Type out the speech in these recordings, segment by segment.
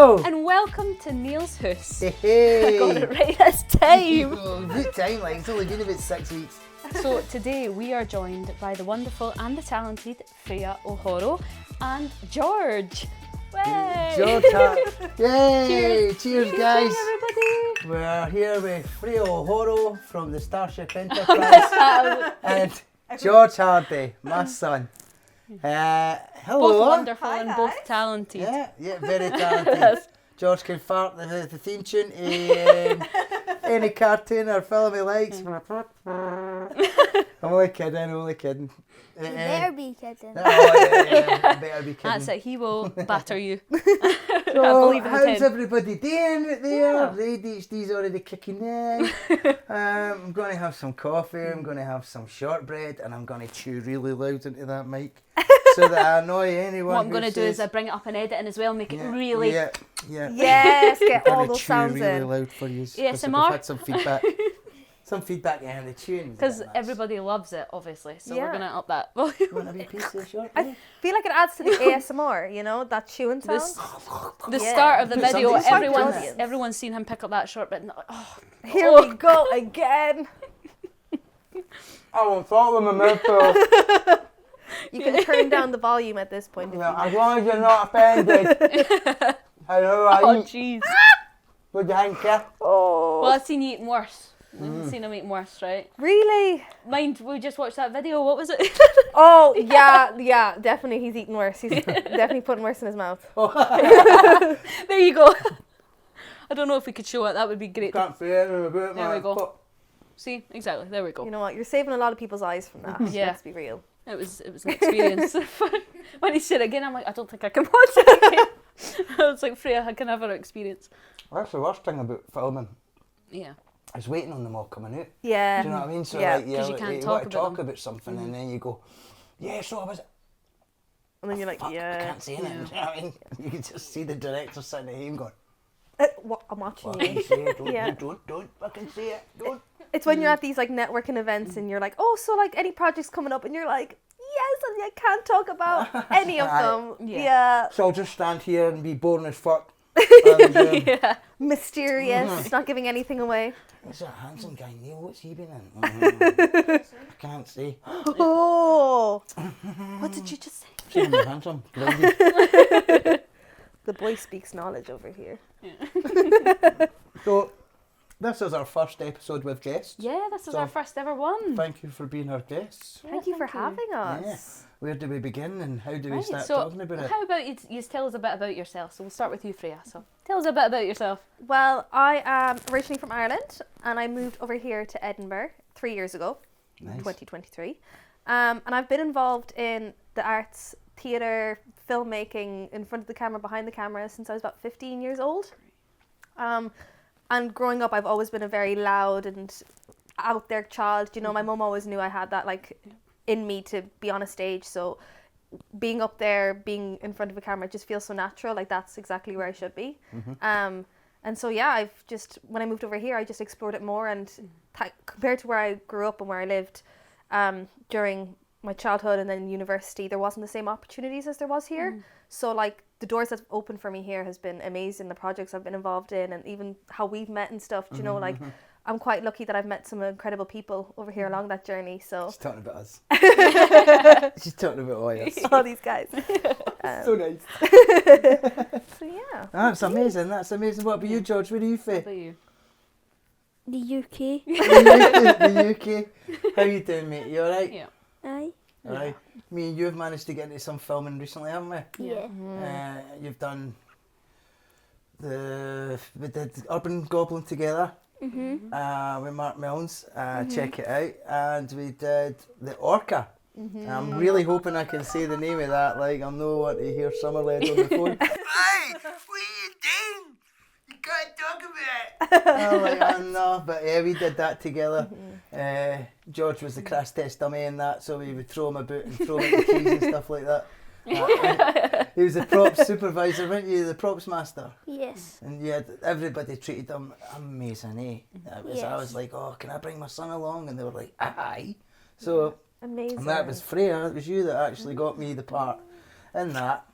Hello! And welcome to Neil's Hoose. Hey! I got it right this time. Good time, like it's only been about 6 weeks. So today we are joined by the wonderful and the talented Freya O'Horo and George. Way! George, yay! Cheers guys! everybody! We're here with Freya O'Horo from the Starship Enterprise and George Hardie, my son. Hello. Both wonderful Hi, and guys. both talented. Yeah, very talented. George can fart the theme tune to any cartoon or film he likes. I'm only kidding. You better be kidding. Yeah, better be kidding. That's it, he will batter you. So, I believe in the how's tin. everybody doing out there? Yeah. The ADHD's already kicking in. I'm going to have some coffee, I'm going to have some shortbread, and I'm going to chew really loud into that mic so that I annoy anyone. What I'm who going to do is says- bring it up and edit as well, make it really... Yeah. Yes, get I'm all gonna those chew sounds really in. loud for you. ASMR? I've had some feedback. Some feedback in the tune. Because everybody loves it, obviously, so we're Yeah. going to up that. Want a wee piece of shortbread? I feel like it adds to the ASMR, you know, that chewing sound. The Yeah. start of the Put video, something everyone's in it. everyone's seen him pick up that shortbread and oh, Here we go again. I won't talk with my mouth full. You can turn down the volume at this point. If Yeah, you as long as you're not offended. Hello, oh jeez. what do you think, yeah? Oh, Well, I've seen you eating worse. We've seen him eating worse, right? really? Mind, we just watched that video. What was it? Oh, yeah, definitely he's eating worse. He's definitely putting worse in his mouth. There you go. I don't know if we could show it. That would be great. Can't say anything about it, There we man. go. See, exactly. There we go. You know what? You're saving a lot of people's eyes from that. Yeah. Let's be real. It was an experience. When he said it again, I'm like, I don't think I can watch it again. I was like, Freya, I can have her experience. That's the worst thing about filming. Yeah. Is waiting on them all coming out. Yeah. Do you know what I mean? So Yeah. like, 'Cause you can't want talk to about talk them. about something and then you go, yeah, so I was... And then you're like, Fuck, I yeah. can't say anything. Do you know what I mean? You can just see the director sitting at home going, What? I'm watching fucking you. say it, don't, Yeah. don't fucking say it, don't. It's when you're at these like networking events and you're like, oh, so like any projects coming up, and you're like, yes, and I can't talk about any of them. Yeah. Yeah. So I'll just stand here and be boring as fuck. And, Yeah. Mysterious, not giving anything away. what's that handsome guy, Neil? What's he been in? I can't say. Oh, what did you just say? Say I'm handsome. Grounded. The boy speaks knowledge over here. So, this is our first episode with guests. Yeah, this is So, our first ever one. Thank you for being our guests. Thank you for having us. Where do we begin and how do we Right, start so talking about it? how about you tell us a bit about yourself? So we'll start with you, Freya. So tell us a bit about yourself. Well, I am originally from Ireland, and I moved over here to Edinburgh 3 years ago, Nice. 2023. And I've been involved in the arts, theatre, filmmaking, in front of the camera, behind the camera, since I was about 15 years old. And growing up, I've always been a very loud and out there child. You know, my mum always knew I had that like in me to be on a stage. So being up there, being in front of a camera, just feels so natural. Like that's exactly where I should be. And so yeah, I've just when I moved over here, I just explored it more. And compared to where I grew up and where I lived during my childhood and then university, there wasn't the same opportunities as there was here. So like the doors that's opened for me here has been amazing. The projects I've been involved in and even how we've met and stuff, do you know, like I'm quite lucky that I've met some incredible people over here along that journey. So She's talking about us. She's talking about all us. all these guys. So nice. So yeah. That's amazing. That's amazing. What about you, George? Where are you What from? about you? The UK. The UK. How you doing, mate? You alright? Yeah. Aye. Alright. Me and you have managed to get into some filming recently, haven't we? Yeah. You've done we did Urban Goblin together with Mark Milnes. Check it out. And we did the Orca. I'm really hoping I can say the name of that. Like I'm not want to hear Summerlead on the phone. Hey, what are you doing? You can't talk about it. I'm like, oh no, but yeah, we did that together. George was the crash test dummy in that, so we would throw him about and throw him at the trees and stuff like that. He was the props supervisor, weren't you? The props master. Yes. And yeah, everybody treated him amazing, eh? I Yes. was like, oh, can I bring my son along? And they were like, aye. So, Amazing. and that was Freya, it was you that actually got me the part in that.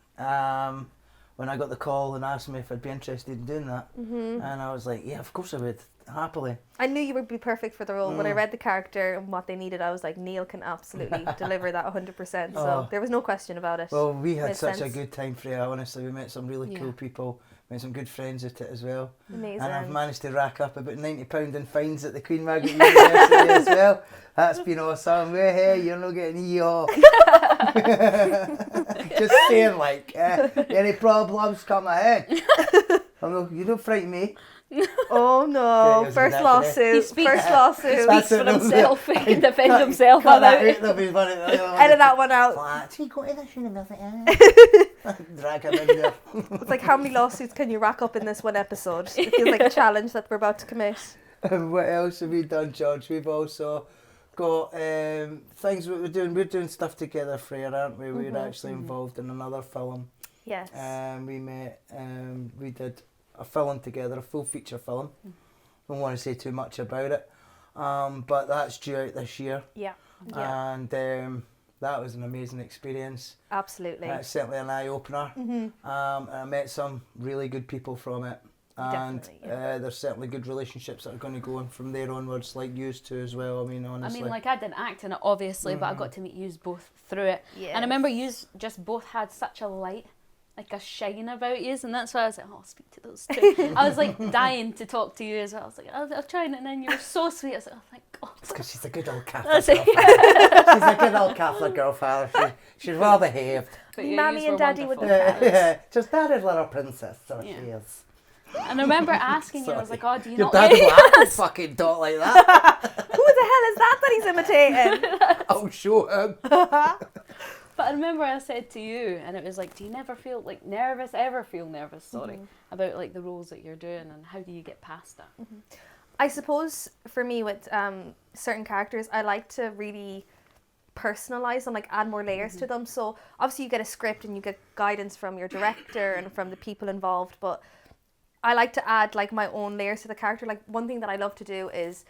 when I got the call and asked me if I'd be interested in doing that. And I was like, yeah, of course I would, happily. I knew you would be perfect for the role. When I read the character and what they needed, I was like, Neil can absolutely deliver that 100%. So there was no question about it. Well, we had Made such a sense. good time, Freya, honestly. We met some really cool people, made some good friends at it as well. Amazing. And I've managed to rack up about £90 in fines at the Queen Margaret University as well. That's been awesome. Hey, you're not getting EO. Just saying, like, any problems, come ahead. You don't frighten me. Oh no! Yeah, First he lawsuit. First lawsuit. Speaks That's for it, that was himself. it. He can defend himself Cut without that out, there'll be one of the- Edit that one out. Flat. You go to this university. Drag him in there. It's like, how many lawsuits can you rack up in this one episode? It feels like a challenge that we're about to commit. What else have we done, George? We've also got things we're doing. We're doing stuff together, Freya, aren't we? We're actually involved in another film. Yes. We met. We did a film together, a full feature film. Don't want to say too much about it, but that's due out this year. Yeah. And that was an amazing experience. Absolutely. It's certainly an eye opener. And I met some really good people from it. And Definitely, there's certainly good relationships that are going to go on from there onwards, like yous two as well. I mean, honestly. like I didn't act in it, obviously, but I got to meet yous both through it. Yes. And I remember yous just both had such a light, like a shine about yous, and that's why I was like, oh, I'll speak to those two. I was like dying to talk to you as well. I was like, I'll try, and then you were so sweet. I was like, oh, thank God. It's because she's a good old Catholic That's girl. it. She's a good old Catholic girl, father. She's well behaved. But yeah, Mammy yous and were Daddy would wonderful. be Just daddy's little princess, so Yeah. she is. And I remember asking you, I was like, oh, do you Your not daddy like will fucking talk like that. Who the hell is that he's imitating? I'll show him. But I remember I said to you, and it was like, do you never feel like nervous, ever feel nervous, about like the roles that you're doing, and how do you get past that? I suppose for me with certain characters, I like to really personalize them, like add more layers to them. So obviously you get a script and you get guidance from your director and from the people involved, but I like to add like my own layers to the character. Like one thing that I love to do is,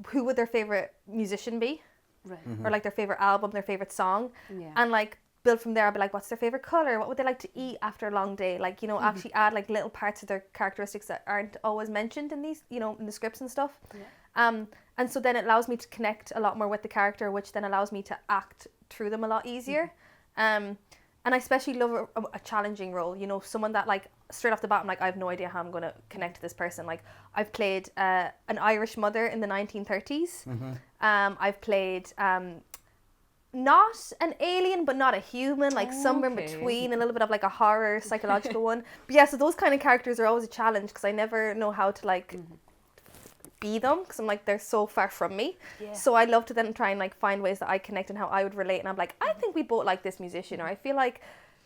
who would their favorite musician be? Right. Or like their favorite album, their favorite song, Yeah. and like build from there. I'll be like, what's their favorite color? What would they like to eat after a long day? Like, you know, actually add like little parts of their characteristics that aren't always mentioned in these, you know, in the scripts and stuff. Yeah. And so then it allows me to connect a lot more with the character, which then allows me to act through them a lot easier. And I especially love a challenging role, you know, someone that like straight off the bat, I'm like, I have no idea how I'm going to connect to this person. Like I've played an Irish mother in the 1930s. I've played not an alien, but not a human, like somewhere in between, a little bit of like a horror psychological one. But yeah, so those kind of characters are always a challenge because I never know how to like be them, because I'm like, they're so far from me. Yeah. So I love to then try and like find ways that I connect and how I would relate. And I'm like, I think we both like this musician, or I feel like,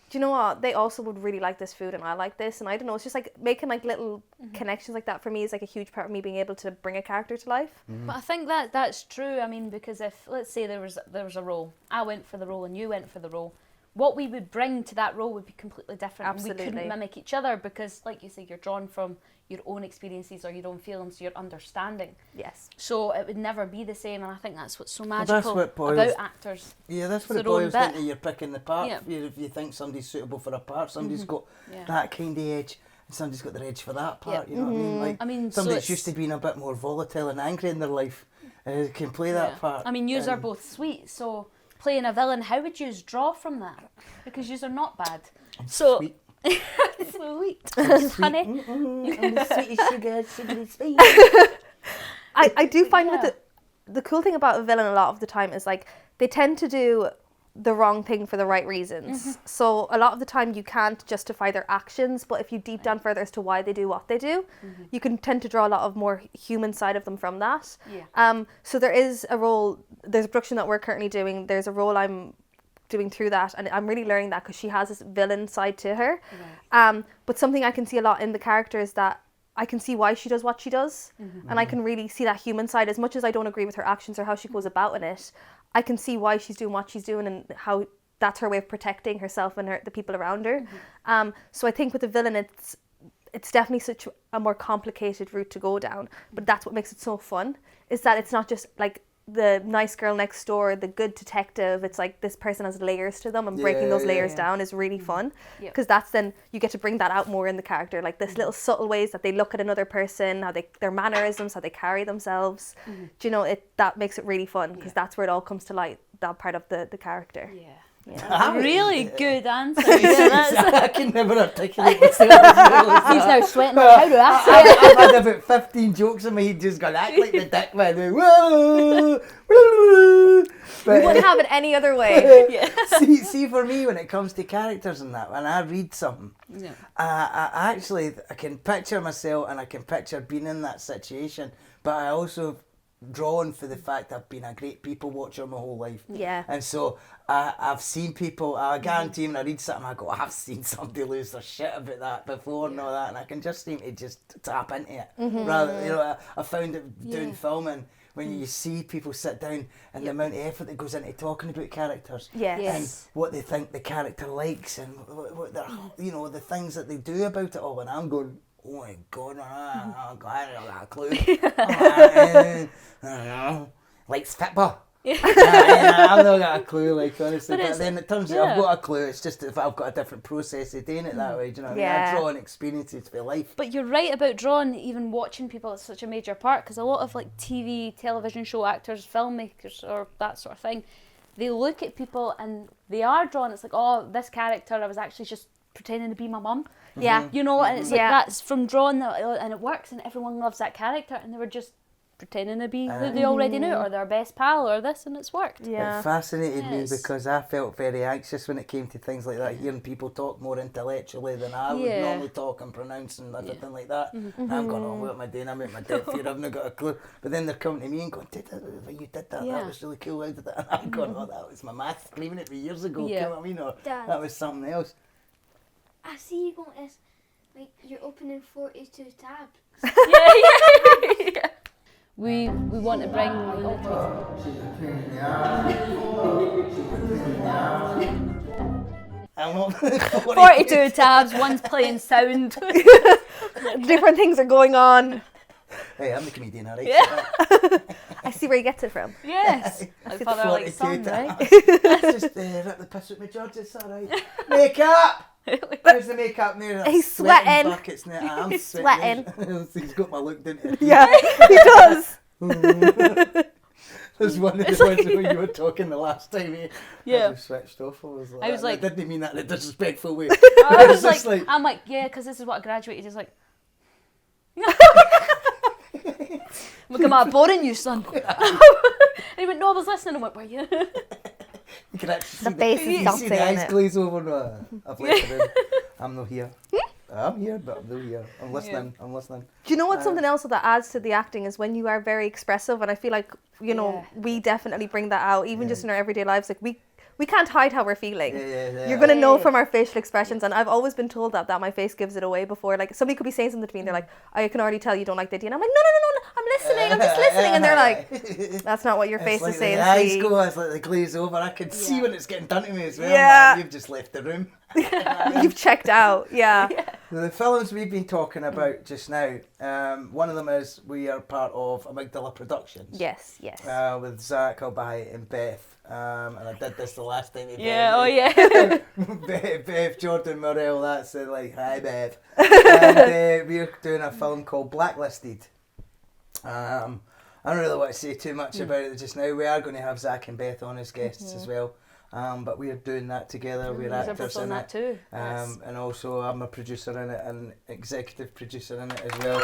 do you know what, they also would really like this food and I like this. And I don't know, it's just like making like little connections like that for me is like a huge part of me being able to bring a character to life. But I think that that's true. I mean, because if, let's say there was a role, I went for the role and you went for the role, what we would bring to that role would be completely different. Absolutely. And we couldn't mimic each other because, like you say, you're drawn from your own experiences or your own feelings, your understanding. Yes. So it would never be the same, and I think that's what's so that's magical what boils- about actors. Yeah, that's what It's it their own boils down bit. to. You're picking the part. Yeah. If you think somebody's suitable for a part, somebody's got Yeah. that kind of edge, and somebody's got the edge for that part. Yeah. You know what I mean? Like I mean, so somebody that's it's- used to being a bit more volatile and angry in their life can play that part. I mean, yous are both sweet, so playing a villain, how would yous draw from that? Because yous are not bad. So sweet. sweet, Honey. I'm the sweetest sugar, sugary sweet. I do find Yeah. with the cool thing about a villain a lot of the time is like they tend to do the wrong thing for the right reasons. So a lot of the time you can't justify their actions, but if you deep down further as to why they do what they do, you can tend to draw a lot of more human side of them from that. Yeah. So there is a role, there's a production that we're currently doing, there's a role I'm doing through that, and I'm really learning that because she has this villain side to her. But something I can see a lot in the character is that I can see why she does what she does, and I can really see that human side. As much as I don't agree with her actions or how she goes about in it, I can see why she's doing what she's doing and how that's her way of protecting herself and the people around her. So I think with the villain, it's definitely such a more complicated route to go down, but that's what makes it so fun, is that it's not just like the nice girl next door, the good detective. It's like this person has layers to them, and breaking those layers down is really fun, because that's then you get to bring that out more in the character, like this little subtle ways that they look at another person, how their mannerisms, how they carry themselves. Do you know, that makes it really fun, because that's where it all comes to light, that part of the character. Really good answer. I can never articulate myself. He's now sweating. How do I say it? I've had about 15 jokes in my head, just gone act like the dick man. Whoa, whoa. But, You wouldn't have it any other way. see, for me, when it comes to characters and that, when I read something, I can picture myself and I can picture being in that situation, but I also drawn for the fact I've been a great people watcher my whole life. And so I've seen people, I guarantee when I read something, I go, I've seen somebody lose their shit about that before and all that, and I can just seem to just tap into it. Rather, you know, I found it doing filming, when you see people sit down and the amount of effort that goes into talking about characters and what they think the character likes and what they're, you know, the things that they do about it all, and I'm going, oh my God, I don't got a clue. I don't know. Likes football. I've not got a clue, like, honestly. But then it turns out I've got a clue. It's just if I've got a different process of doing it that way. Do you know what I mean? I draw on experiences for life. But you're right about drawing, even watching people is such a major part, because a lot of like TV, television show actors, filmmakers, or that sort of thing, they look at people and they are drawn. It's like, oh, this character, I was actually just pretending to be my mum. You know, and it's like that's from drawing, and it works, and everyone loves that character, and they were just pretending to be who they already knew, or their best pal, or this, and it's worked. It fascinated me because I felt very anxious when it came to things like that, hearing people talk more intellectually than I would normally talk and pronounce and everything like that. And I'm going, oh, what am I doing? I'm at my dead fear, I've not got a clue. But then they're coming to me and going, you did that, that was really cool, I did that. And I'm going, oh, that was my math screaming at me years ago, you know what I mean? Or Dad, that was something else. I see you going to, like, you're opening 42 tabs. We want to bring I'm not 42 tabs, one's playing sound. Different things are going on. Hey, I'm the comedian, alright? I see where you get it from. Yes. Like father, like son, right? Let's just rip the piss with my George, it's alright. Makeup! Where's the makeup mirror? He's sweating. Buckets now. I'm He's sweating. He's got my look, didn't he? Yeah, he does. There's one of the ones when you were talking the last time. I just switched off. I was like, I didn't mean that in a disrespectful way. I was like, I'm like, yeah, because this is what I graduated. He's like, look, am I boring you, son? And he went, no, I was listening. I went, were you? You can actually The face is see dancing the on eyes it. glaze over. No, I've left it in. I'm not here. I'm here, but I'm not here. I'm listening. I'm listening. Do you know what something else that adds to the acting is when you are very expressive, and I feel like, you know, we definitely bring that out, even just in our everyday lives. Like we can't hide how we're feeling. You're going to know from our facial expressions, and I've always been told that my face gives it away before. Like, somebody could be saying something to me, and they're like, I can already tell you don't like the idea. And I'm like, no, I'm listening, I'm just listening. And they're like, that's not what your face like is saying. The eyes go, it's like they glaze over. I can see when it's getting done to me as well. Yeah. Like, you've just left the room. You've checked out, The films we've been talking about just now, one of them is we are part of Amygdala Productions. Yes. With Zach, Albay and Beth. And I did this the last time. Beth, Jordan Morell, that's it, like, hi Beth. And we're doing a film called Blacklisted. I don't really want to say too much about it just now. We are going to have Zach and Beth on as guests as well. But we're doing that together. We're actors in it. Too. And also I'm a producer in it and executive producer in it as well.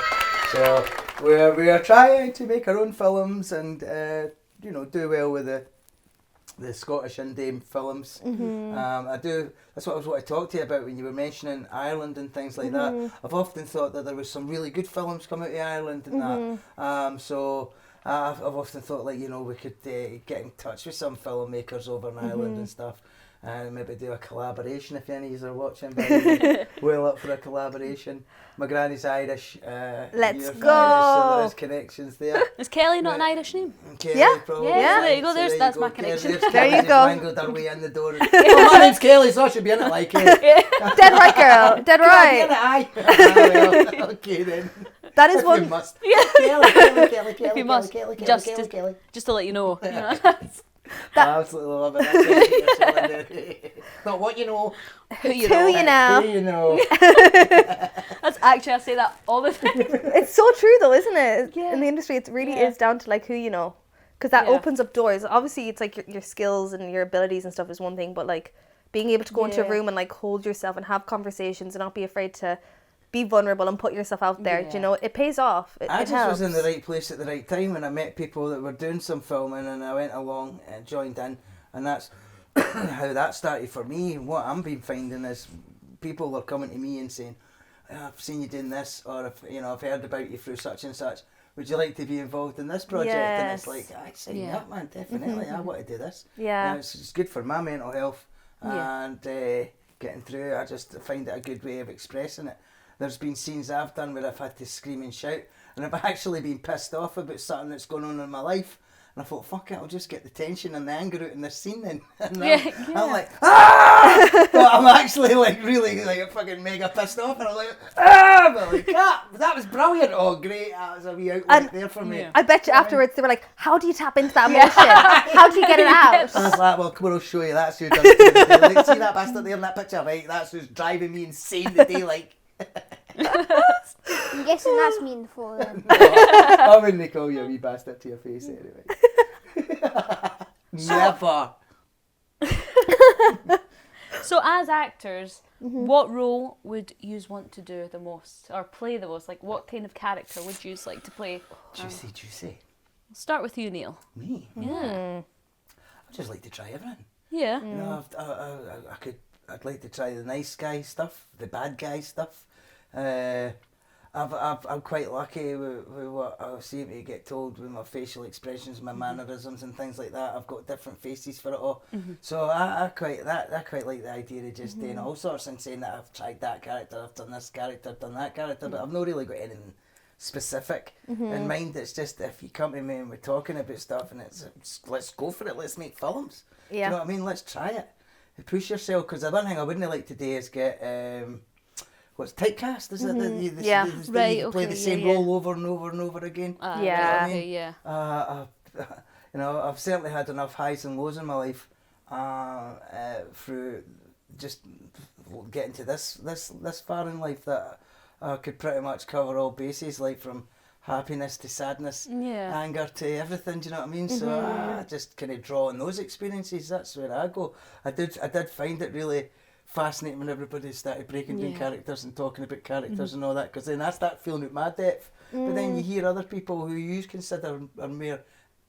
So we are trying to make our own films and do well with the Scottish indie films. That's what I was wanting to talk to you about when you were mentioning Ireland and things like that. I've often thought that there was some really good films come out of Ireland and that. So I've often thought, like, we could get in touch with some filmmakers over in Ireland and stuff, and maybe do a collaboration if any of you are watching. Well up for a collaboration. My granny's Irish. Let's you're go. Irish, so there's connections there. Is Kelly not an Irish name? Kelly, probably. Yeah, there you go. So That's my connection. There you go. Wangled her way in the door. Oh, my name's Kelly, so I should be in it like it. Dead right, girl. Dead right. Aye. Well, okay then. That is If one. you must. Kelly, If you must, just to let you know. Absolutely love it. That's it. You're selling it. Not what you know. Who you Who know. you know. Who you know. That's actually, I say that all the time. It's so true though, isn't it? Yeah. In the industry, it really Yeah. is down to like who you know, because that Yeah. opens up doors. Obviously, it's like your skills and your abilities and stuff is one thing, but like being able to go into a Yeah. room and like hold yourself and have conversations and not be afraid to be vulnerable and put yourself out there. Yeah. You know, it pays off. I It just was in the helps. right place at the right time when I met people that were doing some filming, and I went along and joined in, and that's how that started for me. What I'm been finding is people are coming to me and saying, I've seen you doing this, or I've heard about you through such and such. Would you like to be involved in this project? And it's Yes. like, I sign Yeah. up, man, definitely. I want to do this. Yeah. It's good for my mental health Yeah. and getting through. I just find it a good way of expressing it. There's been scenes I've done where I've had to scream and shout, and I've actually been pissed off about something that's going on in my life. And I thought, fuck it, I'll just get the tension and the anger out in this scene then. And I'm like, ah! But I'm actually like really like fucking mega pissed off, and I'm like, ah! But like, that was brilliant. Oh, great. That was a wee outlet there for me. Yeah. I bet you afterwards they were like, "How do you tap into that emotion? How do you get it out?" I was like, well, come on, I'll show you. That's who done it today. Like, see that bastard there in that picture, right? That's who's driving me insane today, like. I'm guessing that's me in the photo then. I wouldn't call you a wee bastard to your face anyway. Never. So as actors, Mm-hmm. what role would you want to do the most, or play the most? Like, what kind of character would you like to play? Juicy. We'll start with you, Neil. Me? Yeah. I'd just like to try everything. Yeah. You know, I'd like to try the nice guy stuff, the bad guy stuff. I'm quite lucky with what I seem to get told with my facial expressions, my mannerisms and things like that. I've got different faces for it all. So I quite like the idea of just doing all sorts and saying that I've tried that character, I've done this character, I've done that character, but I've not really got anything specific in mind. It's just if you come to me and we're talking about stuff and it's let's go for it, let's make films. Do you know what I mean? Let's try it. Push yourself, because the one thing I wouldn't like to do is get what's typecast? Is it Yeah. Right, you play okay, the same yeah. role over and over and over again? Yeah. Okay, yeah. I've certainly had enough highs and lows in my life through just getting to this far in life that I could pretty much cover all bases, like from happiness to sadness, Yeah. anger to everything. Do you know what I mean? So I just kind of draw on those experiences. That's where I go. I did find it really fascinating when everybody started breaking down characters and talking about characters and all that, because then I start feeling out my depth. But then you hear other people who you consider are more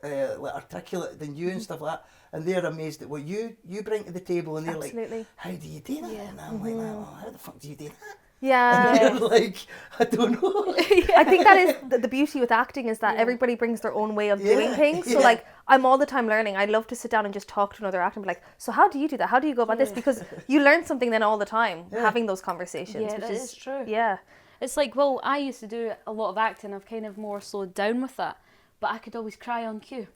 like articulate than you and stuff like that, and they're amazed at what you bring to the table, and they're Absolutely. like, how do you do that? And I'm like, well, how the fuck do you do that? Yeah. And they're like, I don't know. I think that is the beauty with acting, is that everybody brings their own way of doing things. So like, I'm all the time learning. I love to sit down and just talk to another actor and be like, so how do you do that? How do you go about this? Because you learn something then all the time having those conversations. Yeah, which that is true. Yeah. It's like, well, I used to do a lot of acting. I've kind of more slowed down with that, but I could always cry on cue.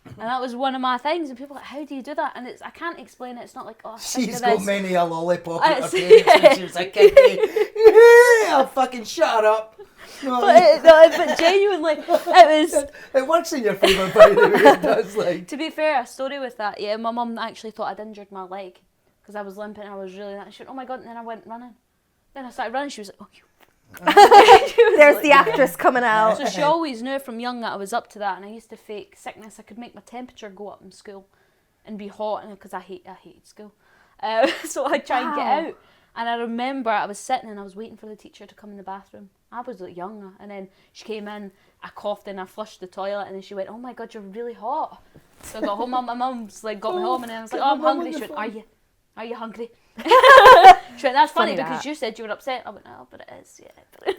And that was one of my things, and people are like, how do you do that? And I can't explain it. It's not like, oh, She's got many a lollipop at her It's- parents when she was a kid. I'll fucking shut her up. You know what I mean? But genuinely, it was. It works in your favour, by the way. It does, like. To be fair, a story with that. Yeah, my mum actually thought I'd injured my leg because I was limping. I was really. She went, oh my god! And then I went running. Then I started running. She was like, oh, you. There's the actress coming out. So she always knew from young that I was up to that, and I used to fake sickness. I could make my temperature go up in school and be hot, because I hated school. So I'd try and get out. And I remember I was sitting and I was waiting for the teacher to come in the bathroom. I was like young, and then she came in, I coughed and I flushed the toilet, and then she went, oh my god, you're really hot. So I got home, my mum's like got me home, and then I was like, oh, I'm hungry. She went, are you hungry? She went, that's funny because you said you were upset. I went, oh, but it is, yeah.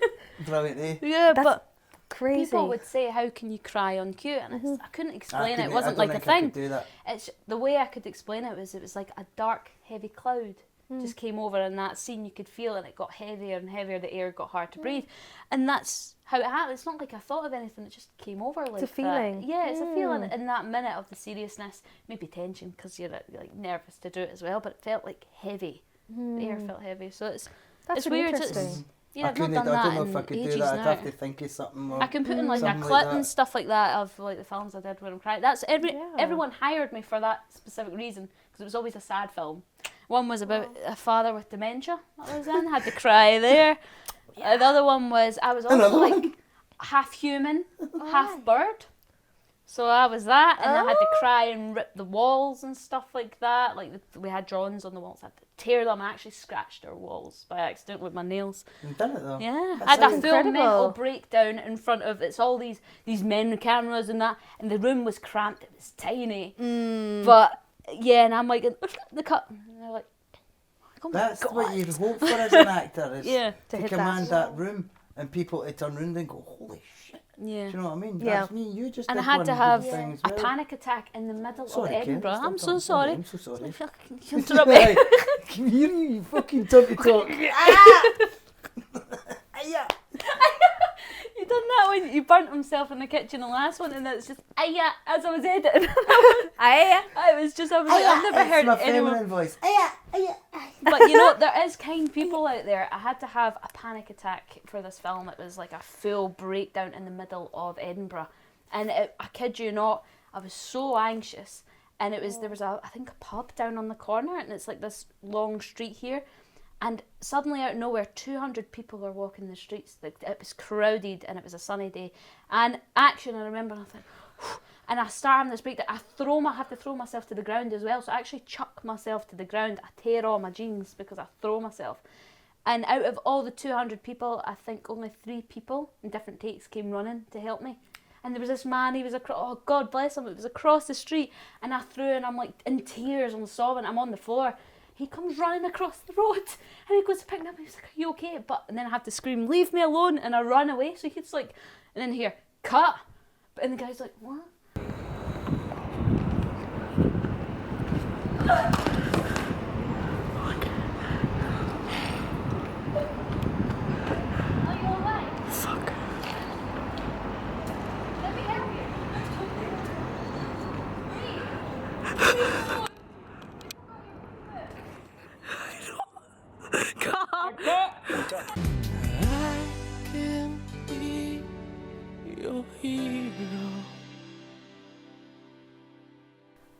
Brilliant, eh? Yeah, That's but crazy. people would say, how can you cry on cue? And I couldn't explain it. It wasn't I like don't a think I thing. could do that. It's the way I could explain it was like a dark, heavy cloud just came over in that scene. You could feel it, and it got heavier and heavier. The air got hard to breathe, and that's how it happened. It's not like I thought of anything. It just came over like a feeling. that. Yeah, it's a feeling in that minute of the seriousness, maybe tension because you're like nervous to do it as well. But it felt like heavy. The air felt heavy, so That's it's really weird. interesting. Yeah, I've not couldn't. done I that don't know if in I could do ages that. I'd now. have to think of something. Or I can put in like a something clip like that. and stuff like that of like the films I did when I'm crying. That's everyone hired me for that specific reason because it was always a sad film. One was about a father with dementia that I was in. Had to cry there. The other one was I was also Another like one? half human, half bird. So I was that, and I had to cry and rip the walls and stuff like that. Like we had drawings on the walls, I had to tear them. I actually scratched our walls by accident with my nails. You've done it though. Yeah, That I had a sounds full incredible. mental breakdown in front of it's all these men with cameras and that, and the room was cramped. It was tiny, but yeah, and I'm like the cut. And they're like, oh my That's God. what you'd hope for as an actor, is Yeah, to to hit command that. that room and people to turn around and go, holy shit. Yeah. Do you know what I mean? Yeah. That's me. You just And I did had one to good have thing as a well. panic attack in the middle Sorry, of Ken, Edinburgh. stop I'm so talking. sorry. I'm so sorry. You interrupt me. Right. Can you hear you fucking turn to talk? You done that when you burnt himself in the kitchen the last one, and it's just as I was editing. I was like, I've never heard my anyone. feminine voice. But you know, there is kind people out there. I had to have a panic attack for this film. It was like a full breakdown in the middle of Edinburgh, and I kid you not, I was so anxious. And it was there was I think a pub down on the corner, and it's like this long street here. And suddenly out of nowhere, 200 people were walking the streets. Like, it was crowded and it was a sunny day. And action, I remember, and I thought, and I start having this breakdown. I have to throw myself to the ground as well. So I actually chuck myself to the ground. I tear all my jeans because I throw myself. And out of all the 200 people, I think only 3 people in different takes came running to help me. And there was this man, he was oh God bless him, it was across the street. And I threw and I'm like in tears, I'm sobbing, I'm on the floor. He comes running across the road and he goes to pick me up. He's like, are you okay? And then I have to scream, leave me alone. And I run away. So he's like, and then here, cut. And the guy's like, what? Are you alright? Fuck. Let me help you.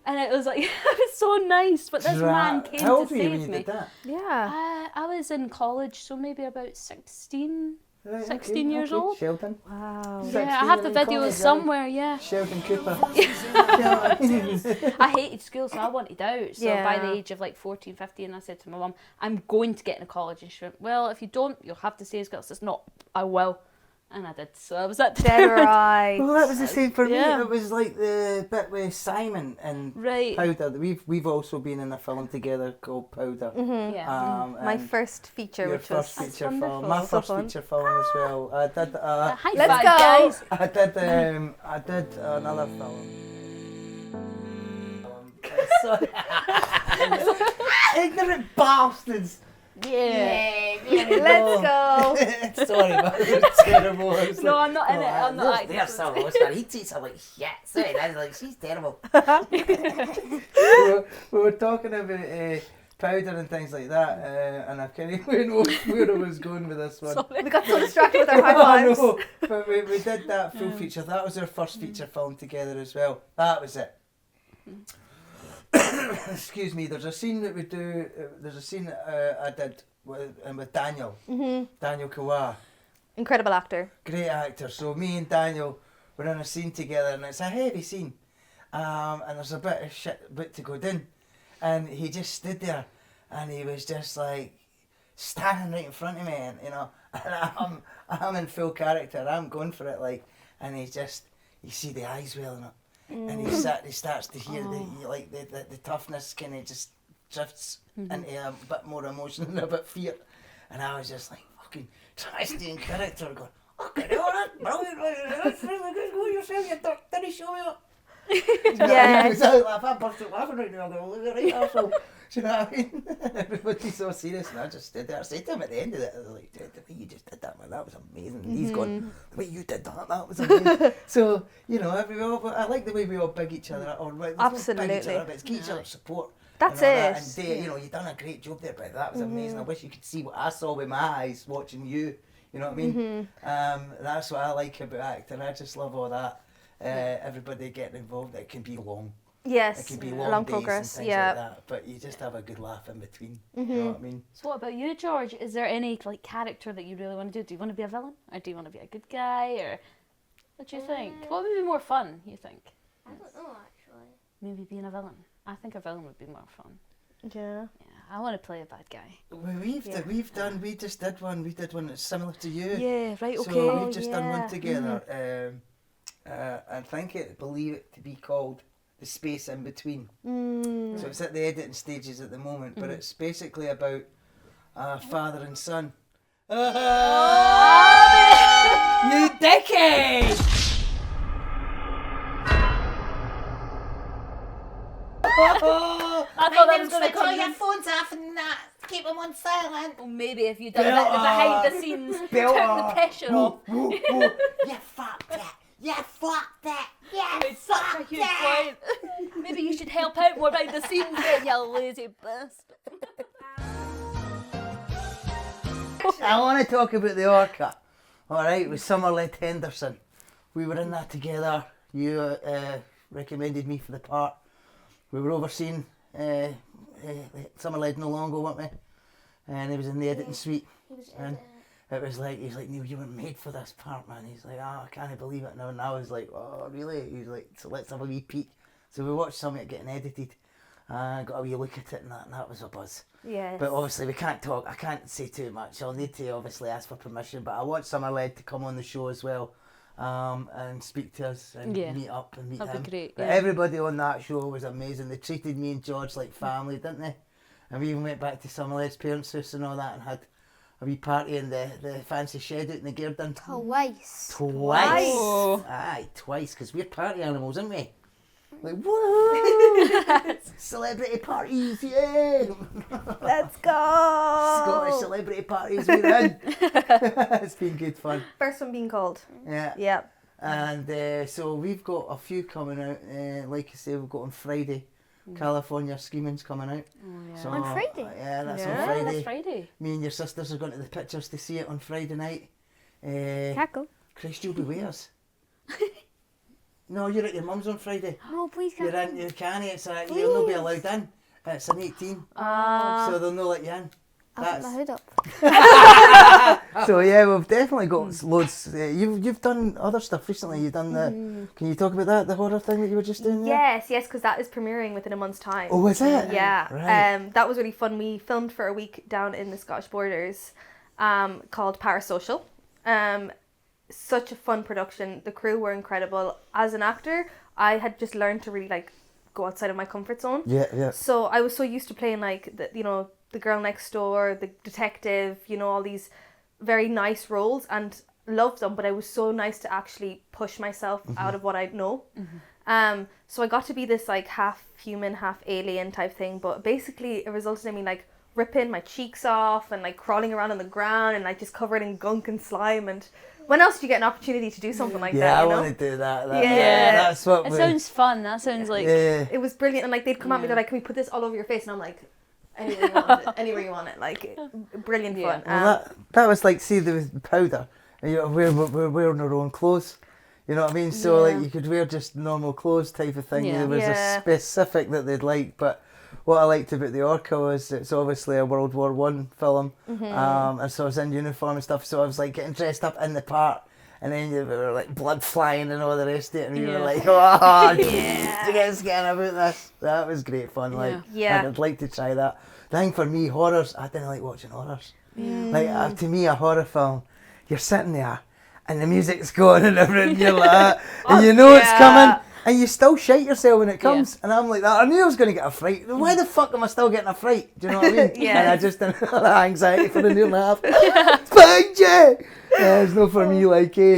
And it was like, it was so nice, but this man came How to old were you when save you me. did that? Yeah. I was in college, so maybe about 16. Right, 16 years old. Sheldon. Wow. Yeah, I have the 16 in videos college, right? somewhere, yeah. Sheldon Cooper. You know what I mean? I hated school, so I wanted out. So by the Yeah. age of like 14, 15, I said to my mum, I'm going to get into college. And she went, well, if you don't, you'll have to stay in school. I said, no, I will. And I did. So I was that Dead determined. right. Well, that was the same for Yeah. me. It was like the bit with Simon and Right. Powder. We've also been in a film together called Powder. Yeah. My and first feature, your which first was feature wonderful. film. My So first fun. feature film as well. I did. High Let's five, go. guys. I did another film. Sorry. Ignorant bastards. Yeah. Let's go. Sorry, man. It was terrible. I was No, like, I'm not in it. I'm not acting. There's some Oscar. He treats her like shit. Sorry, that's like, she's terrible. we were talking about powder and things like that, and I kind of went off where I was going with this one. We got so distracted with our high I fives. know, but we did that full feature. That was our first feature film together as well. That was it. Excuse me. There's a scene that we do. There's a scene that I did with Daniel. Daniel Kawa, Incredible actor. great actor. So me and Daniel were in a scene together, and it's a heavy scene. And there's a bit of shit bit to go down, and he just stood there, and he was just like standing right in front of me, and you know, and I'm in full character. I'm going for it, like, and he's just, you see the eyes welling up. And he starts to hear the toughness kind of just drifts into a bit more emotion and a bit fear. And I was just like fucking trying to stay in character, going, okay, all right, brilliant, that's really good, go yourself, you dirt, didn't show me up. Yeah. If I burst out laughing right now, I'll go, look at right arsehole. Do you know what I mean? Everybody's so serious, and I just stood there. I said to him at the end of it, I was like, dude, the way you just did that, man, that was amazing. And he's gone, the way you did that was amazing. So, you know, I like the way we all big each other, or right, big each Absolutely. other, but it's give each other support. That's and all it. that. And they, you know, you done a great job there, but that was amazing. I wish you could see what I saw with my eyes watching you. You know what I mean? That's what I like about acting. I just love all that. Everybody getting involved. It can be long. Yes, It can be long long days progress. and things like that. But you just have a good laugh in between. You know what I mean? So what about you, George? Is there any like character that you really want to do? Do you want to be a villain, or do you want to be a good guy, or what do you think? What would be more fun? You think? I don't know actually. Maybe being a villain. I think a villain would be more fun. Yeah. Yeah, I want to play a bad guy. We just did one. We did one that's similar to you. Yeah, right. Okay. So we've just done one together. I believe it to be called The Space in Between. So it's at the editing stages at the moment, but it's basically about father and son. You dickhead! I thought that was going to come. your phones off and keep them on silent. Well, maybe if you did a bit of behind the scenes, took the pressure off. You fucked it. You fucked it. You It's such a huge point. Maybe you should help out more behind the scenes, then, you lazy bastard. I want to talk about the Orca. Alright, with Summerled Henderson. We were in that together. You recommended me for the part. We were overseeing Summerled no longer, weren't we? And he was in the editing suite. And it was like, he's like, Neil, you were made for this part, man. He's like, I can't believe it now. And I was like, oh, really? He's like, so let's have a wee peek. So we watched some of it getting edited. Got a wee look at it, and that was a buzz. Yes. But obviously we can't talk, I can't say too much. I'll need to obviously ask for permission, but I want Summerled to come on the show as well, and speak to us and meet up and meet That'd him. be great, But yeah. everybody on that show was amazing. They treated me and George like family, didn't they? And we even went back to Summerled's parents' house and all that and had a wee party in the fancy shed out in the garden. Twice. Oh. Aye, twice, because we're party animals, aren't we? Like, woo! Celebrity parties, yeah! Let's go. Scottish celebrity parties, we're in. It's been good fun. First one being called. Yeah. Yeah. And so we've got a few coming out. Like I say, we've got on Friday. California Screaming's coming out. Oh, yeah. So, On Friday? Yeah, that's Yeah, on Friday. That's Friday. Me and your sisters are going to the pictures to see it on Friday night. Cackle. Christ, you'll be with us. No, you're at your mum's on Friday. No, please You're can't. in, you can't. You'll not be allowed in. It's an 18, so they'll not let you in. I'll put my hood up. So yeah, we've definitely got loads. You've done other stuff recently. You've done the. Can you talk about that? The horror thing that you were just doing there? Yes, because that is premiering within a month's time. Oh, is it? Yeah. Right. That was really fun. We filmed for a week down in the Scottish borders, called Parasocial. Such a fun production. The crew were incredible. As an actor, I had just learned to really go outside of my comfort zone. Yeah. So I was so used to playing the girl next door, the detective, all these very nice roles, and loved them. But I was so nice to actually push myself out of what I know. So I got to be this half human, half alien type thing. But basically, it resulted in me ripping my cheeks off and crawling around on the ground and just covered in gunk and slime. And when else do you get an opportunity to do something like that? Yeah, I you know? want to do that. Yeah. That's what. It sounds fun. That sounds like. Yeah. It was brilliant, and they'd come at me, they're like, "Can we put this all over your face?" And I'm like, "Anywhere you want it, anywhere you want it." Brilliant fun. Well, that was see the powder, and we're wearing our own clothes. You know what I mean? So you could wear just normal clothes type of thing. Yeah. There was a specific that they'd like, but what I liked about the Orca was it's obviously a World War I film, and so I was in uniform and stuff. So I was getting dressed up in the part. And then we were blood flying and all the rest of it, and we were oh, just getting about this. That was great fun. I'd like to try that. The thing for me, horrors, I didn't like watching horrors. To me, a horror film, you're sitting there, and the music's going and everything, you're like that, and you know it's coming, and you still shite yourself when it comes. And I'm like that. I knew I was going to get a fright. Why the fuck am I still getting a fright? Do you know what I mean? And I just didn't have the anxiety for the near and a half. Bang, Jay! Yeah, it's not for me,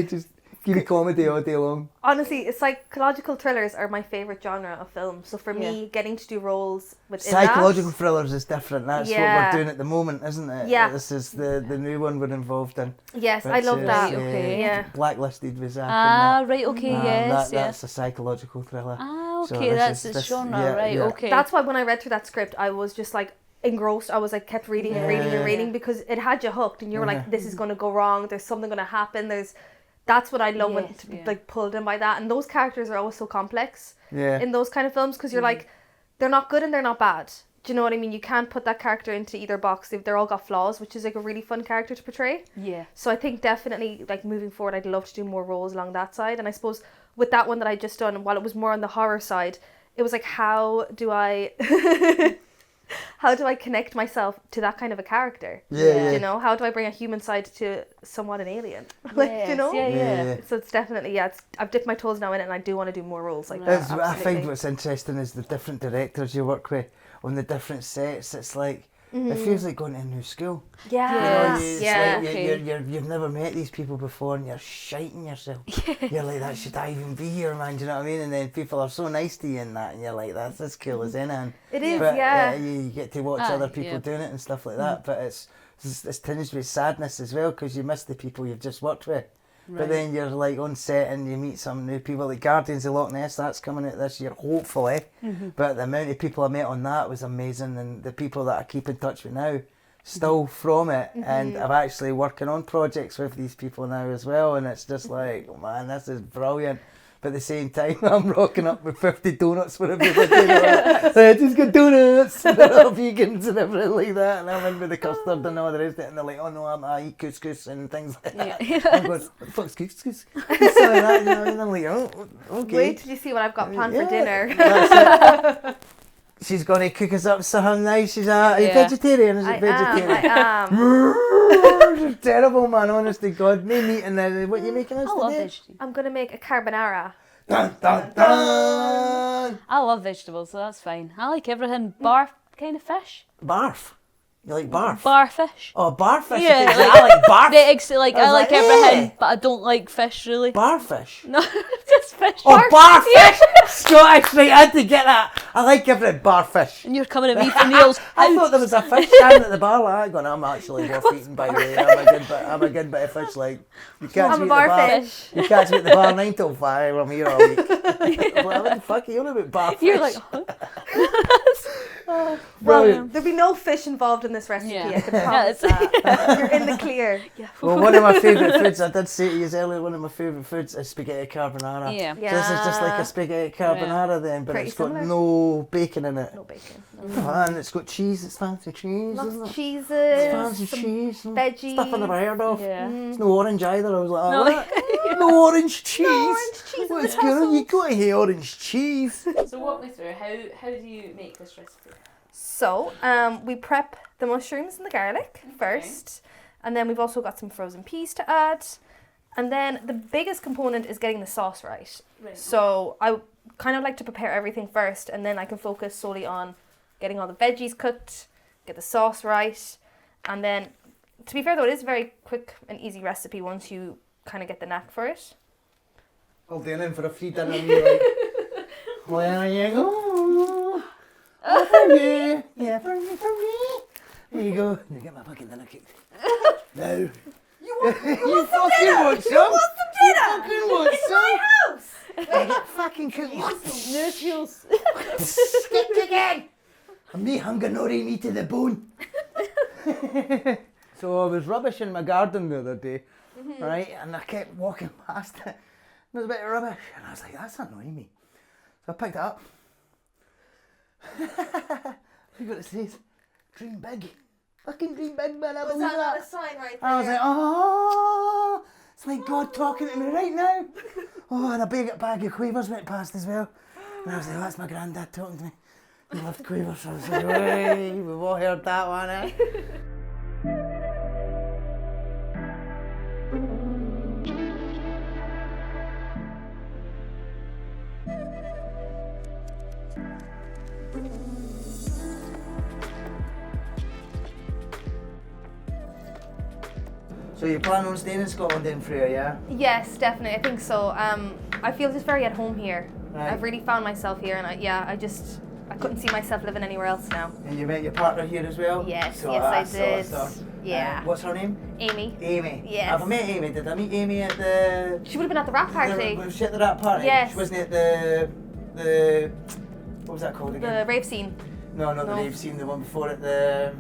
just give me comedy all day long. Honestly, psychological thrillers are my favourite genre of film. So for me, getting to do roles within Psychological thrillers is different. That's what Yeah. we're doing at the moment, isn't it? Yeah. This is the new one we're involved in. Yes, I which love is, that. Okay. Yeah. Blacklisted with Zach. Ah, and right. Okay. that. Yes. That's a psychological thriller. Ah, Okay, this that's is- its this- genre, yeah, right? yeah. Okay. That's why when I read through that script, I was just like engrossed. I was like kept reading and reading and Yeah. reading because it had you hooked, and you were like, this is Mm-hmm. going to go wrong. There's something going to happen. That's what I love when Yes, yeah. like pulled in by that. And those characters are always so complex Yeah. in those kind of films because you're Mm-hmm. like, they're not good and they're not bad. Do you know what I mean? You can't put that character into either box. They're all got flaws, which is like a really fun character to portray. Yeah. So I think definitely like moving forward, I'd love to do more roles along that side. And I suppose with that one that I just done, while it was more on the horror side, it was like, how do I connect myself to that kind of a character? Yeah. You know, how do I bring a human side to somewhat an alien? Like, Yes, you know? Yeah. So it's definitely, I've dipped my toes now in it, and I do want to do more roles like That's that. what I find Absolutely. what's interesting is the different directors you work with on the different sets. It's like, Mm-hmm. it feels like going to a new school. Yeah. You know, it's Yeah. like Okay. you've never met these people before and you're shiting yourself. You're like, that should I even be here, man? Do you know what I mean? And then people are so nice to you in that, and you're like, that's as cool as anything. It is, But yeah. you get to watch Ah, other people yeah. doing it and stuff like that. But it's tinged with sadness as well because you miss the people you've just worked with. But Right. then you're like on set and you meet some new people, like Guardians of Loch Ness, that's coming out this year, hopefully. But the amount of people I met on that was amazing, and the people that I keep in touch with now, still from it, and I'm actually working on projects with these people now as well, and it's just like, oh man, this is brilliant. But at the same time, I'm rocking up with 50 donuts for everybody. You know, like, just got donuts, and they're all vegans and everything like that, and I'm in with the custard and all the rest of it, and they're like, oh no, I eat couscous and things like that. I'm going, what the fuck's couscous? So like that, you know, and I'm like, oh, okay. Wait till you see what I've got planned for Yeah, dinner. that's it. She's going to cook us up something nice. She's are you Yeah. vegetarian? Is it I vegetarian? am. It's terrible, man. Honest to God, no meat in there. What you making us I love today? vegetables. I'm going to make a carbonara. Dun dun dun. I love vegetables, so that's fine. I like everything bar kind of fish. Barf. You like barf? Bar fish. Oh, barfish. Yeah, Okay, like- I like barf. Like I was I like like, everything, eh. but I don't like fish really. Barfish. No, just fish. Oh, barfish. Scottish, right? I had to get that. I like everything barfish. And you're coming at me for meals. I thought there was a fish stand at the bar. Like, going, I'm actually worth eating, by the way. I'm a good bit of fish. Like, you catch I'm me a at the bar. barfish. You catch me at the bar 9 till 5. I'm here all week. I'm like, what the fuck are you on about barfish? You're like, Brilliant. There'd be no fish involved in this recipe, Yeah. I can Yeah, promise it's- that. You're in the clear. Well, one of my favourite foods, I did say to you earlier, one of my favourite foods is spaghetti carbonara. Yeah. So this is just like Yeah. a spaghetti carbonara then, but Pretty it's got similar. no bacon in it. No bacon. And it's got cheese, it's fancy cheese, Lots isn't of it? cheeses, It's fancy some cheese. and veggies. Stuff I never heard of. Yeah. It's no orange either. I was like, oh, No. what? No orange cheese. orange cheese in What's the going on? tassels. You gotta hate orange cheese. So walk me through how do you make this recipe? So, we prep the mushrooms and the garlic first, and then we've also got some frozen peas to add. And then the biggest component is getting the sauce right. Right. So I kind of like to prepare everything first, and then I can focus solely on getting all the veggies cooked, get the sauce right, and then, to be fair though, it is a very quick and easy recipe once you kind of get the knack for it. I'll do in for a free dinner and you're like, where you go? Oh, for you. Yeah, for me, for me. There you go. You get my fucking dinner cooked. No. You fucking want some? You want some dinner? You fucking want some? I get fucking cooked. Noodles. Stick again. And me hunger nori me to the bone. So I was rubbishing my garden the other day, right? And I kept walking past it. There's a bit of rubbish. And I was like, that's annoying me. So I picked it up. Look what it says. Dream big. Fucking dream big, man. I believe that. sign right I was like, oh, it's like God talking to me right now. Oh, and a bag of quavers went past as well. And I was like, oh, that's my granddad talking to me. He loved quavers. So I was like, hey, we've all heard that one, eh? So you plan on staying in Scotland then, Freya, yeah? Yes, definitely. I think so. I feel just very at home here. Right. I've really found myself here, and I couldn't see myself living anywhere else now. And you met your partner here as well? Yes, So yes, that's I did. awesome. Yeah. What's her name? Amy. Amy. Yes. Have I met Amy? Did I meet Amy at the... She would have been at the rap party. Was she at the rap party? Yes. She wasn't at the the what was that called again? The rave scene. No, not the No. rave scene. The one before it. The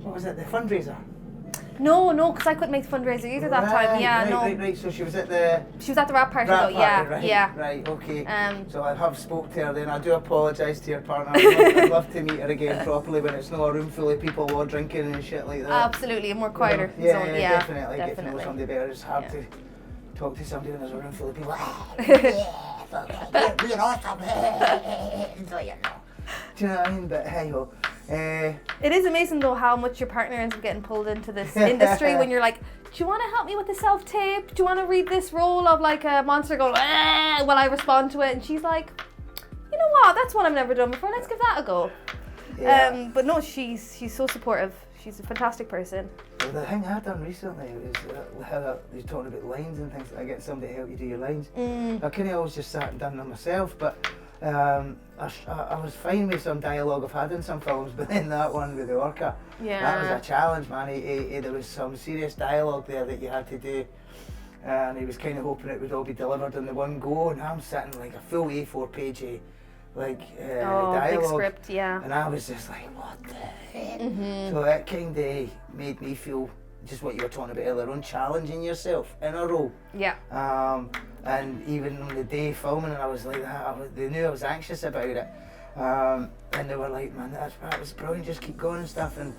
what was it? The fundraiser. No, because I couldn't make the fundraiser either that time. Yeah, no. Right. So she was at the She was at the rap party rap though. party, Yeah, right, yeah. Right. Okay. So I have spoke to her then. I do apologise to your partner. I'd love to meet her again properly when it's not a room full of people all drinking and shit like that. absolutely, a more quieter Yeah, zone. yeah, Yeah, definitely. Get to know somebody better. It's hard to talk to somebody when there's a room full of people. Being awesome. So you know. Do you know what I mean? But hey ho. It is amazing though how much your partner ends up getting pulled into this industry when you're like, do you want to help me with the self-tape? Do you want to read this role of like a monster going while I respond to it? And she's like, you know what? That's one I've never done before. Let's give that a go. Yeah. But no, she's so supportive. She's a fantastic person. Well, the thing I've done recently was how you're talking about lines and things. I get somebody to help you do your lines. I kind of always just sat and done them myself, but I was fine with some dialogue I've had in some films, but then that one with the orca, that was a challenge, man. There was some serious dialogue there that you had to do, and he was kind of hoping it would all be delivered in the one go, and I'm sitting like a full A4 page dialogue. Big script, yeah. And I was just like, what the heck? So it kind of made me feel just what you were talking about earlier on, challenging yourself in a role. Yeah. And even on the day filming, and I was like that, they knew I was anxious about it. And they were like, man, that was brilliant, just keep going and stuff. And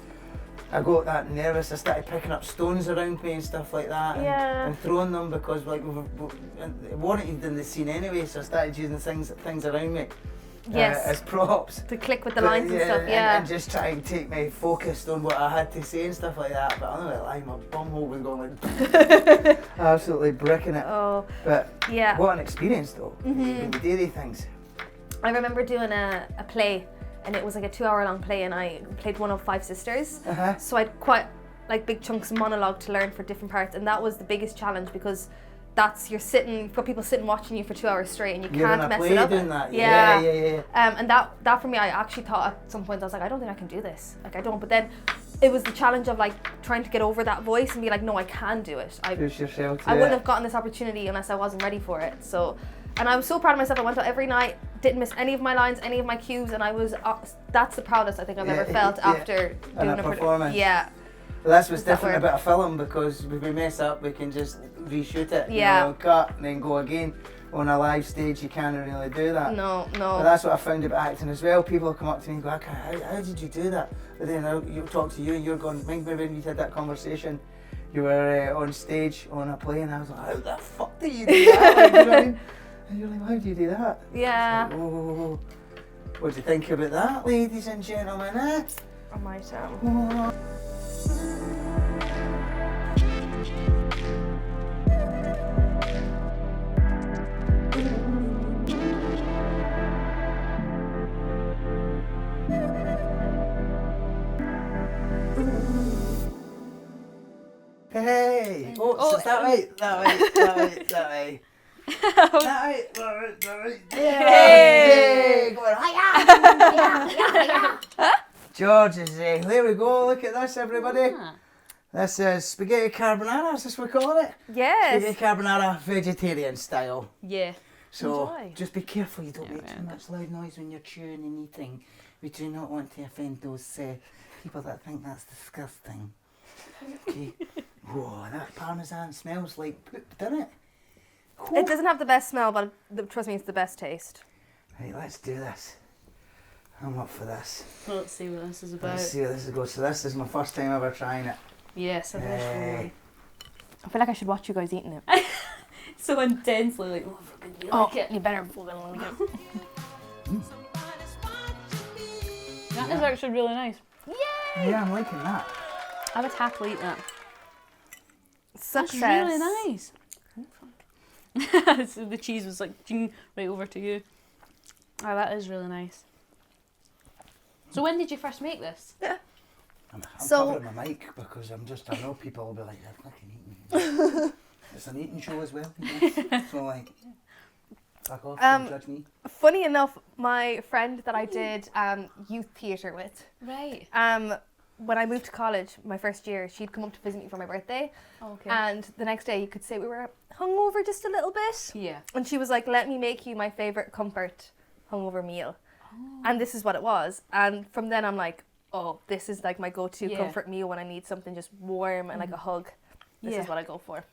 I got that nervous, I started picking up stones around me and stuff like that, and throwing them because like it wasn't in the scene anyway, so I started using things around me. As props. To click with the lines and stuff, and just try and take me focused on what I had to say and stuff like that. But I know that line, my bumhole was going like absolutely bricking it. Oh, but yeah. What an experience though, when you do these things. I remember doing a play, and it was like a 2-hour long play, and I played one of 5 sisters. So I had quite like big chunks of monologue to learn for different parts, and that was the biggest challenge because you've got people sitting watching you for 2 hours straight, and you can't mess it up. Doing that. Yeah. Yeah. And that for me, I actually thought at some point I was like, I don't think I can do this. Like I don't. But then it was the challenge of like trying to get over that voice and be like, no, I can do it. Push yourself. I wouldn't have gotten this opportunity unless I wasn't ready for it. So, and I was so proud of myself. I went out every night, didn't miss any of my lines, any of my cues, and I was. That's the proudest I think I've ever felt after doing a performance. Yeah. Well, that's what's different about a film, because if we mess up, we can just reshoot it, cut, and then go again. On a live stage, you can't really do that. No. But that's what I found about acting as well. People come up to me and go, how did you do that? But then you talk to you, and you're going, maybe when you had that conversation, you were on stage on a play, and I was like, how the fuck do you do that? Like, you know what I mean? And you're like, how do you do that? Yeah. Like, what do you think about that, ladies and gentlemen? Eh? Oh my God. Oh. Hey! So is that right? That way. Yay! Going, George is there we go, look at this everybody. This is spaghetti carbonara, is this what we call it? Yes. Spaghetti carbonara vegetarian style. Yeah. So Enjoy. just be careful you don't make too much loud noise when you're chewing and eating. We do not want to offend those people that think that's disgusting. Okay. Whoa, that parmesan smells like poop, doesn't it? It doesn't have the best smell, but trust me, it's the best taste. Right, let's do this. I'm up for this. Well, let's see what this is about. Let's see how this goes. So this is my first time ever trying it. Yes, I think I feel like I should watch you guys eating it. so intensely, like, oh, you like it. You better fucking like it. That is actually really nice. Yeah, I'm liking that. I would happily eat that. Success. That's really nice. Oh, fuck. So the cheese was like, ding, right over to you. Oh, that is really nice. So when did you first make this? I'm covering my mic because I know people will be like, they're fucking eating. It's an eating show as well. You know? So like, fuck off, don't judge me. Funny enough, my friend that I did youth theatre with, Right. when I moved to college, my first year, she'd come up to visit me for my birthday. Okay. And the next day, you could say we were hungover just a little bit. Yeah. And she was like, let me make you my favourite comfort hungover meal. And this is what it was. And from then I'm like, oh, this is like my go-to comfort meal when I need something just warm and like a hug. This is what I go for.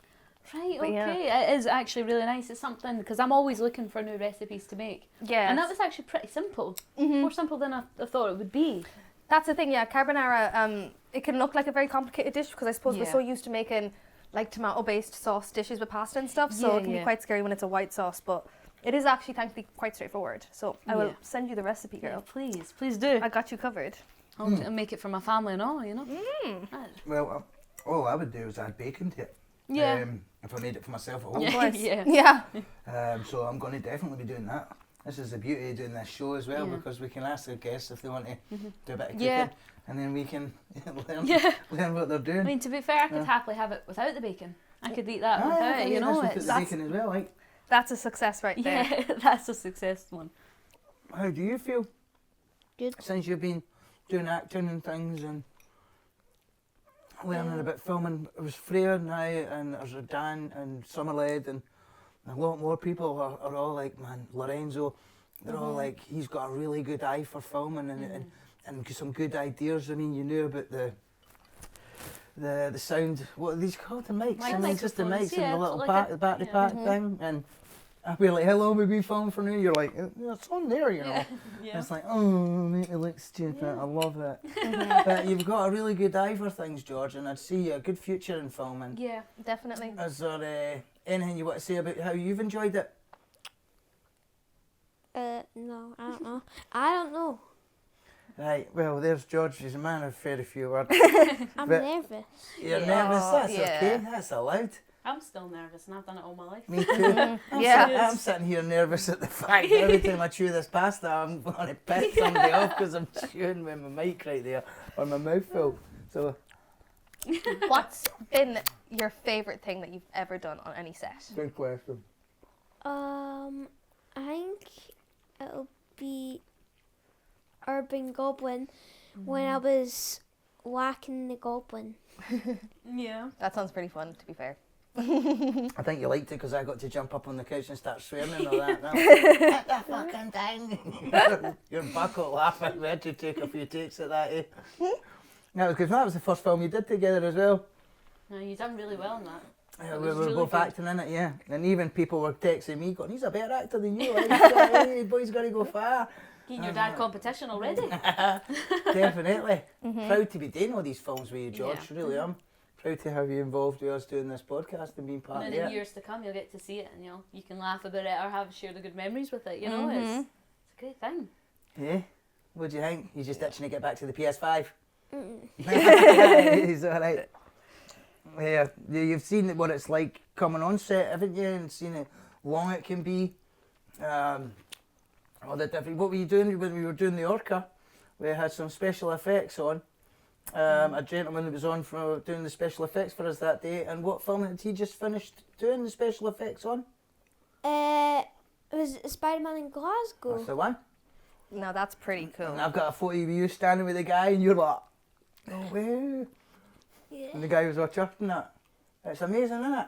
Right, But okay. It is actually really nice. It's something, because I'm always looking for new recipes to make. Yeah. And that was actually pretty simple. More simple than I thought it would be. That's the thing, yeah. Carbonara, it can look like a very complicated dish because I suppose we're so used to making like tomato-based sauce dishes with pasta and stuff, so it can be quite scary when it's a white sauce, but it is actually thankfully quite straightforward. So I will send you the recipe, girl. Yeah, please do. I got you covered. I'll make it for my family and all, you know. Well, all I would do is add bacon to it. Yeah. If I made it for myself at home. Of course. Yeah. Yeah. So I'm going to definitely be doing that. This is the beauty of doing this show as well, because we can ask the guests if they want to do a bit of cooking, and then we can learn what they're doing. I mean, to be fair, I could happily have it without the bacon. I could eat that without it, you know. Put the bacon as well, like. That's a success right there. Yeah, that's a success one. How do you feel? Good. Since you've been doing acting and things and learning about filming, it was Freya now, and there's a Dan and Summerled, and a lot more people are all like, man, Lorenzo, they're all like, he's got a really good eye for filming and some good ideas. I mean, you knew about the sound, what are these called, the mics? I mean, just the mics and the little battery pack thing, and I'd be like, how long have we been filming for now? You're like, it's on there, you know. It's like, oh, make me look stupid. I love it. But you've got a really good eye for things, George, and I'd see a good future in filming. Yeah, definitely. Is there anything you want to say about how you've enjoyed it? No, I don't know. I don't know. Right, well, there's George. He's a man of very few words. I'm But nervous. You're nervous? That's yeah. okay. That's allowed. I'm still nervous, and I've done it all my life. Me too. I'm sitting here nervous at the fact that every time I chew this pasta, I'm going to piss somebody off because I'm chewing with my mic right there or my mouth full. So, What's been your favourite thing that you've ever done on any set? good question. I think it'll be Urban Goblin when I was whacking the goblin. Yeah. That sounds pretty fun, to be fair. I think you liked it because I got to jump up on the couch and start swearing and all that. Get the fucking thing. You're bucket laughing. We had to take a few takes at that, eh? No, because that was the first film you did together as well. No, you've done really well in that. Yeah, It we was were really both good. acting in it, yeah. And even people were texting me going, he's a better actor than you. Like, hey, boy's got to go far. Getting your dad competition already. Definitely. Proud to be doing all these films with you, George. Yeah. Really am. Proud to have you involved with us doing this podcast and being part And of in it. years to come, you'll get to see it, and you can laugh about it or share the good memories with it. You know, it's a great thing. Yeah. What do you think? You're just itching to get back to the PS5? He's all right. Yeah, you've seen what it's like coming on set, haven't you? And seen how long it can be. All the different. What were you doing when we were doing the Orca? We had some special effects on. A gentleman that was on for doing the special effects for us that day. And what film had he just finished doing the special effects on? It was Spider-Man in Glasgow. That's the one. No, that's pretty cool. And I've got a photo of you standing with the guy, and you're like, "No way!" Yeah. And the guy was all chirping that. It's amazing, isn't it?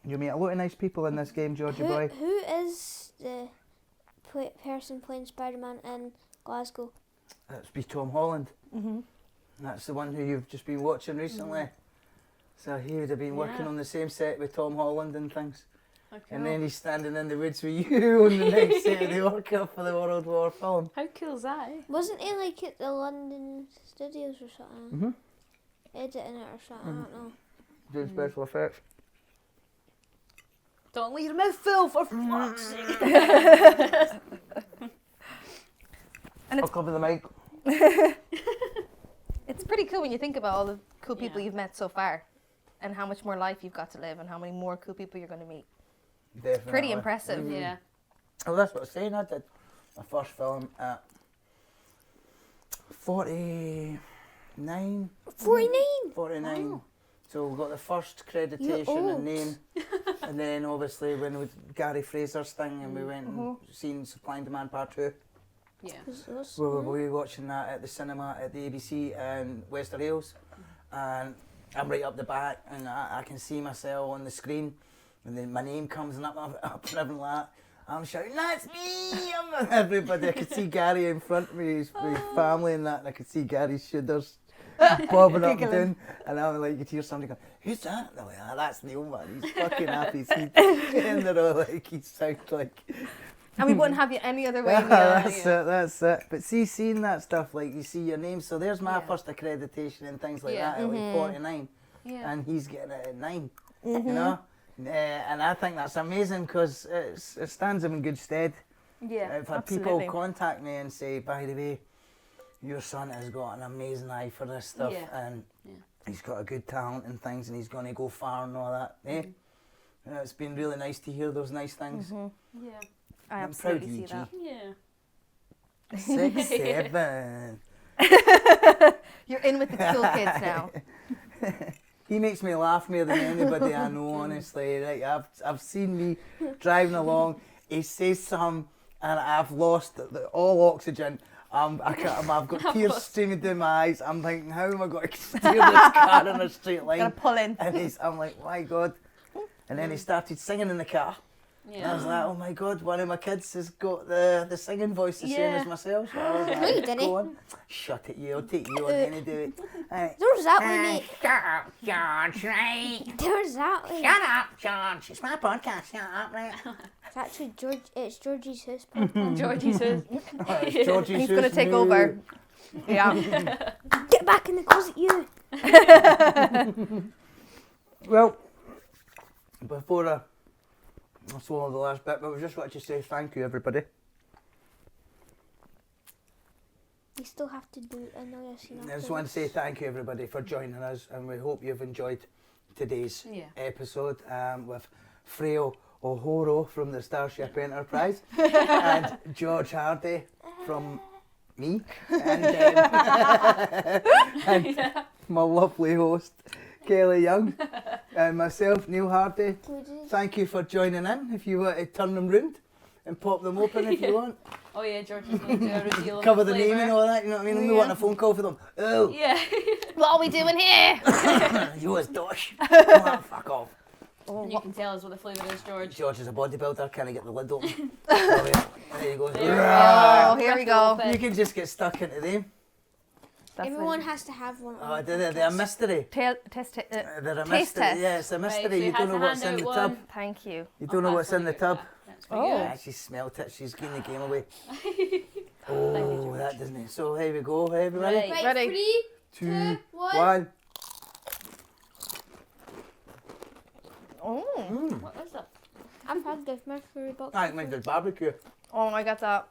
You meet a lot of nice people in this game, Georgie boy. Who is the person playing Spider-Man in Glasgow? That's be Tom Holland. That's the one who you've just been watching recently. So he would have been working on the same set with Tom Holland and things. Okay. And then he's standing in the woods with you on the next set of the Orca for the World War film. How cool is that? Eh? Wasn't he like at the London studios or something? Editing it or something, I don't know. Doing special effects. Don't leave your mouth full, for fuck's sake. And I'll cover the mic. It's pretty cool when you think about all the cool people Yeah. you've met so far and how much more life you've got to live and how many more cool people you're going to meet. Definitely. Pretty impressive. Yeah. Oh, that's what I was saying. I did my first film at 49. 49? 49. Wow. So we got the first creditation old. and name. And then obviously when with Gary Fraser's thing and we went and seen Supply and Demand Part 2. Yeah. We were watching that at the cinema at the ABC in Wester Hales, and I'm right up the back, and I can see myself on the screen, and then my name comes and up and everything like that. I'm shouting, "That's me!" Everybody. I could see Gary in front of me, his family and that, and I could see Gary's shoulders bobbing up and down, and I'm like, you could hear somebody go, "Who's that?" And I'm like, that's Neil, man. He's fucking happy. And they're all like, he sounds like. And we wouldn't have you any other way. That's it. But see, seeing that stuff, like you see your name. So there's my first accreditation and things like that at like 49, and he's getting it at 9. You know, and I think that's amazing because it stands him in good stead. Yeah, If people contact me and say, by the way, your son has got an amazing eye for this stuff, and he's got a good talent and things, and he's going to go far and all that. It's been really nice to hear those nice things. Yeah. I I'm proud of absolutely you, see that. Yeah. 6, 7. You're in with the cool kids now. He makes me laugh more than anybody I know, honestly. Like I've seen me driving along. He says something, and I've lost all oxygen. I've got tears streaming down my eyes. I'm thinking, how am I going to steer this car in a straight line? Gotta pull in. And I'm like, my God. And then he started singing in the car. Yeah. And I was like, oh my God, one of my kids has got the singing voice the same as myself. So I was like, No, you didn't. go on. Shut it, you. I'll take you on any do it. Right. There's that way, mate. Shut up, George, right? There's that way. Shut up, George. It's my podcast. Shut up, right? It's actually it's Georgie's Hoose podcast. Georgie says. Georgie He's says gonna take no. over. Yeah. Get back in the closet, you. Well, before I swallow the last bit, but we just wanted to say thank you, everybody. You still have to do another scene. I just want to say thank you, everybody, for joining us, and we hope you've enjoyed today's episode with Freya O'Horo from the Starship Enterprise and George Hardie from me and my lovely host Kelly Young and myself, Neil Hardie. Thank you for joining in. If you want to turn them round and pop them open if you want. Oh yeah, Georgie's going to do a reveal. Cover the name and all that, you know what I mean? We want a phone call for them. Oh, Yeah. What are we doing here? you was dosh. Oh, fuck off. And you can tell us what the flavour is, George. George is a bodybuilder, can't get the lid open. There you go. Oh, here we go. You can just get stuck into them. Everyone has to have one. Oh, they're a mystery. Test They're a taste mystery. test. Yeah, it's a mystery. so you you don't have know to what's hand in the out tub. one. Thank you. You don't know what's in the tub. That's for Oh. you. Yeah, she smelt it. She's giving the game away. Oh, that doesn't it? So here we go. Everybody. Right. Right, Ready? 3, 2, 1. 1. Oh. What is that? I've had this Mercury box. I think mine did barbecue. Oh, I got that.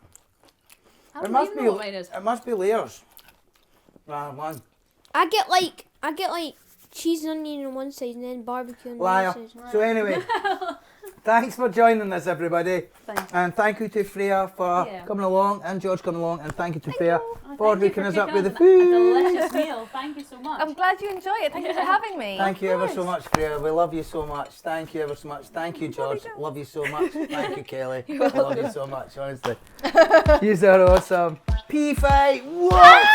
I It don't must even be. know what mine is. It must be layers. One. I get like cheese and onion on one side and then barbecue on the Liar. other side. So anyway, thanks for joining us, everybody. Thank you. And thank you to Freya for coming along, and George coming along, and thank you to Freya for hooking us up with the A food. delicious meal. Thank you so much. I'm glad you enjoy it. Thank you for having me. Thank you ever so much, Freya. We love you so much. Thank you ever so much. Thank you, George. Love you so much. Thank you, Kelly. I love you so much, honestly. You are awesome. P5. What?